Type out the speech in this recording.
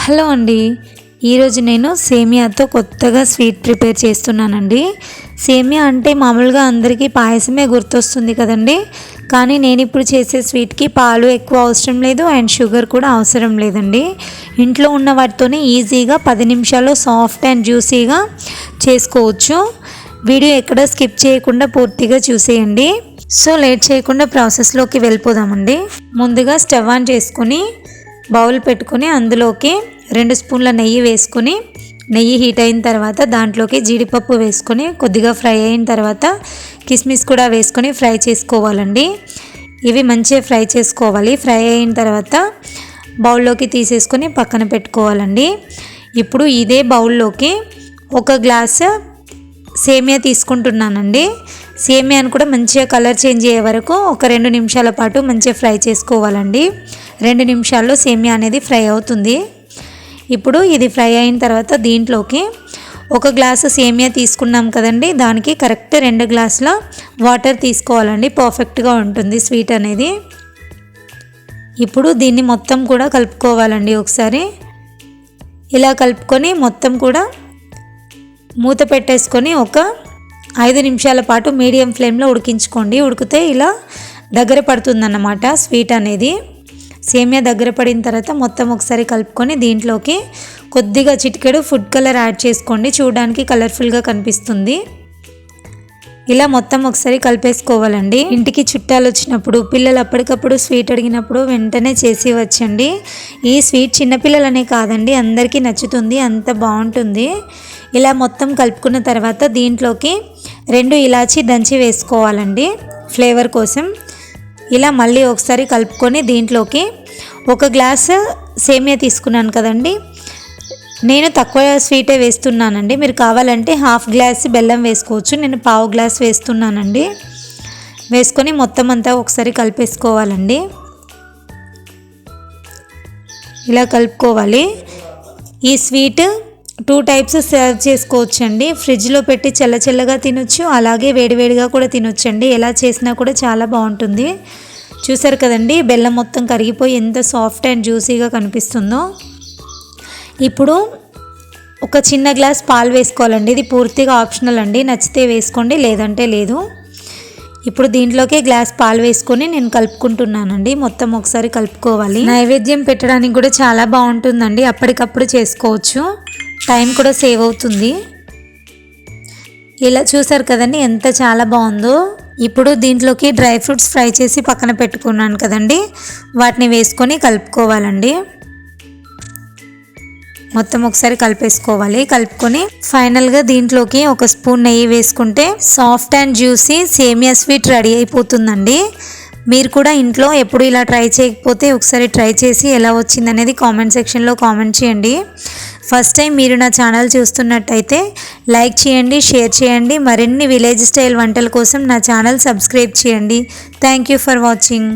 Hello అండి, ఈరోజు నేను సేమియాతో కొత్తగా స్వీట్ ప్రిపేర్ చేస్తున్నానండి. సేమియా అంటే మామూలుగా అందరికీ పాయసమే గుర్తొస్తుంది కదండి. కానీ నేను ఇప్పుడు చేసే స్వీట్కి పాలు ఎక్కువ అవసరం లేదు అండ్ షుగర్ కూడా అవసరం లేదండి. ఇంట్లో ఉన్న వాటితోనే ఈజీగా 10 నిమిషాల్లో సాఫ్ట్ అండ్ జ్యూసీగా చేసుకోవచ్చు. వీడియో ఎక్కడ స్కిప్ చేయకుండా పూర్తిగా చూసేయండి. సో లేట్ చేయకుండా ప్రాసెస్లోకి వెళ్ళిపోదామండి. ముందుగా స్టవ్ ఆన్ చేసుకొని బౌల్ పెట్టుకొని అందులోకి 2 స్పూన్ల నెయ్యి వేసుకొని, నెయ్యి హీట్ అయిన తర్వాత దాంట్లోకి జీడిపప్పు వేసుకొని కొద్దిగా ఫ్రై అయిన తర్వాత కిస్మిస్ కూడా వేసుకొని ఫ్రై చేసుకోవాలండి. ఇవి మంచిగా ఫ్రై చేసుకోవాలి. ఫ్రై అయిన తర్వాత బౌల్లోకి తీసేసుకొని పక్కన పెట్టుకోవాలండి. ఇప్పుడు ఇదే బౌల్లోకి 1 గ్లాసు సేమియా తీసుకుంటున్నానండి. సేమియాను కూడా మంచిగా కలర్ చేంజ్ అయ్యే వరకు ఒక 2 నిమిషాల పాటు మంచిగా ఫ్రై చేసుకోవాలండి. 2 నిమిషాల్లో సేమియా అనేది ఫ్రై అవుతుంది. ఇప్పుడు ఇది ఫ్రై అయిన తర్వాత దీంట్లోకి 1 గ్లాసు సేమియా తీసుకున్నాం కదండి, దానికి కరెక్ట్ 2 గ్లాసుల వాటర్ తీసుకోవాలండి. పర్ఫెక్ట్గా ఉంటుంది స్వీట్ అనేది. ఇప్పుడు దీన్ని మొత్తం కూడా కలుపుకోవాలండి. ఒకసారి ఇలా కలుపుకొని మొత్తం కూడా మూత పెట్టేసుకొని ఒక 5 నిమిషాల పాటు మీడియం ఫ్లేమ్లో ఉడికించుకోండి. ఉడికితే ఇలా దగ్గర పడుతుందన్నమాట స్వీట్ అనేది. సేమియా దగ్గర పడిన తర్వాత మొత్తం ఒకసారి కలుపుకొని దీంట్లోకి కొద్దిగా చిటికెడు ఫుడ్ కలర్ యాడ్ చేసుకోండి. చూడడానికి కలర్ఫుల్గా కనిపిస్తుంది. ఇలా మొత్తం ఒకసారి కలిపేసుకోవాలండి. ఇంటికి చుట్టాలు వచ్చినప్పుడు, పిల్లలు అప్పటికప్పుడు స్వీట్ అడిగినప్పుడు వెంటనే చేసి వచ్చండి. ఈ స్వీట్ చిన్నపిల్లలనే కాదండి, అందరికీ నచ్చుతుంది, అంత బాగుంటుంది. ఇలా మొత్తం కలుపుకున్న తర్వాత దీంట్లోకి 2 ఇలాచీ దంచి వేసుకోవాలండి ఫ్లేవర్ కోసం. ఇలా మళ్ళీ ఒకసారి కలుపుకొని దీంట్లోకి 1 గ్లాసు సేమియా తీసుకున్నాను కదండి, నేను తక్కువ స్వీటే వేస్తున్నానండి. మీరు కావాలంటే 1/2 గ్లాస్ బెల్లం వేసుకోవచ్చు. నేను 1/4 గ్లాస్ వేస్తున్నానండి. వేసుకొని మొత్తం అంతా ఒకసారి కలిపేసుకోవాలండి. ఇలా కలుపుకోవాలి. ఈ స్వీట్ 2 టైప్స్ సర్వ్ చేసుకోవచ్చండి. ఫ్రిడ్జ్లో పెట్టి చల్లగా తినొచ్చు, అలాగే వేడివేడిగా కూడా తినొచ్చండి. ఎలా చేసినా కూడా చాలా బాగుంటుంది. చూసారు కదండి, బెల్లం మొత్తం కరిగిపోయి ఎంత సాఫ్ట్ అండ్ జ్యూసీగా కనిపిస్తుందో. ఇప్పుడు ఒక చిన్న గ్లాస్ పాలు వేసుకోవాలండి. ఇది పూర్తిగా ఆప్షనల్ అండి, నచ్చితే వేసుకోండి లేదంటే లేదు. ఇప్పుడు దీంట్లోకి గ్లాస్ పాలు వేసుకొని నేను కలుపుకుంటున్నానండి. మొత్తం ఒకసారి కలుపుకోవాలి. నైవేద్యం పెట్టడానికి కూడా చాలా బాగుంటుందండి. అప్పటికప్పుడు చేసుకోవచ్చు, టైం కూడా సేవ్ అవుతుంది. ఇలా చూసారు కదండి ఎంత చాలా బాగుందో. ఇప్పుడు దీంట్లోకి డ్రై ఫ్రూట్స్ ఫ్రై చేసి పక్కన పెట్టుకున్నాను కదండి, వాటిని వేసుకొని కలుపుకోవాలండి. మొత్తం ఒకసారి కలిపేసుకోవాలి. కలుపుకొని ఫైనల్గా దీంట్లోకి 1 స్పూన్ నెయ్యి వేసుకుంటే సాఫ్ట్ అండ్ జ్యూసీ సేమియా స్వీట్ రెడీ అయిపోతుందండి. మీరు కూడా ఇంట్లో ఎప్పుడు ఇలా ట్రై చేయకపోతే ఒకసారి ట్రై చేసి ఎలా వచ్చిందనేది కామెంట్ సెక్షన్లో కామెంట్ చేయండి. ఫస్ట్ టైం మీరు నా ఛానల్ చూస్తున్నట్టయితే లైక్ చేయండి, షేర్ చేయండి. మరిన్ని విలేజ్ స్టైల్ వంటల కోసం నా ఛానల్ సబ్స్క్రైబ్ చేయండి. Thank you for watching.